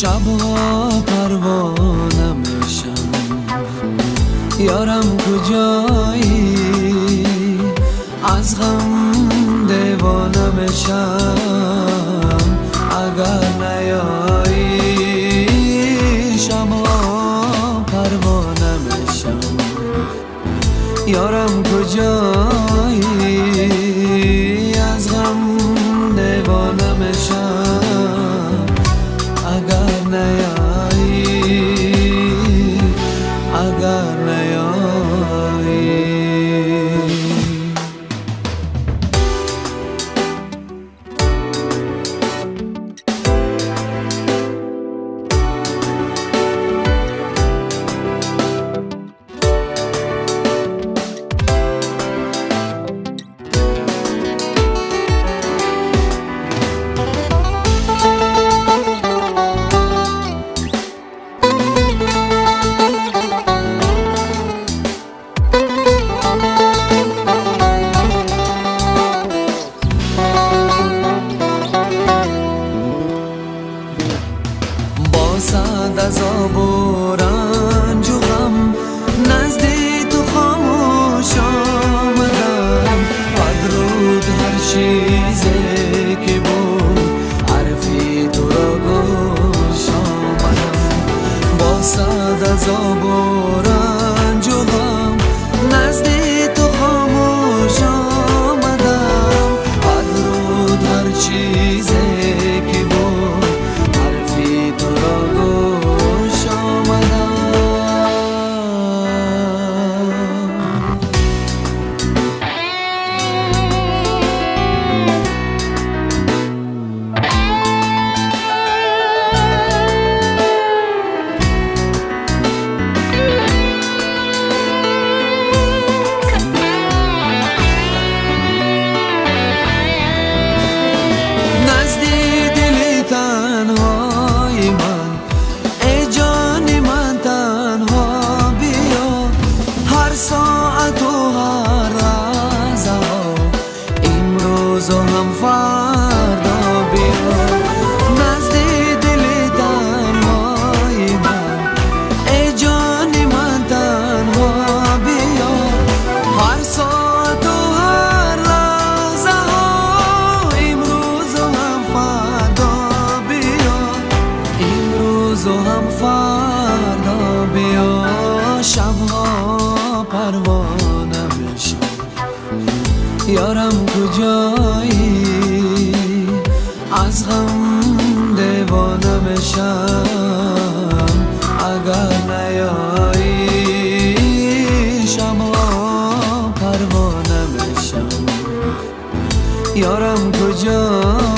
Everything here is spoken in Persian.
شبها پروانه میشم، یارم کجایی؟ از غم دیوانه میشم اگر نیایی. شبها پروانه میشم، یارم کجایی؟ از غم دیوانه میشم اگر نیایی، اگر نیایی. صد از آب و رنج و غم نزدی تو خاموش آمدم. بدرود هر چیزی که بود حرفی تو را گوش آمدم. با صد از آب و رنج و غم نزدی تو خاموش آمدم. بدرود هر چیزی که بود حرفی تو را گوش آمدم. نزدی دلی تنهای من، ای جانی من تنها بیا. هر ساعت و هر لحظه ها امروز و هم فردا بیا. نزدی دلی تنهای من، ای جانی من تنها بیا. هر ساعت و هر لحظه ها امروز و هم فردا بیا، امروز و هم فردا بیا. شبها پروانه میشم، یارم کجایی؟ از غم دیوانه میشم اگر نیایی. شبها پروانه میشم، یارم کجایی؟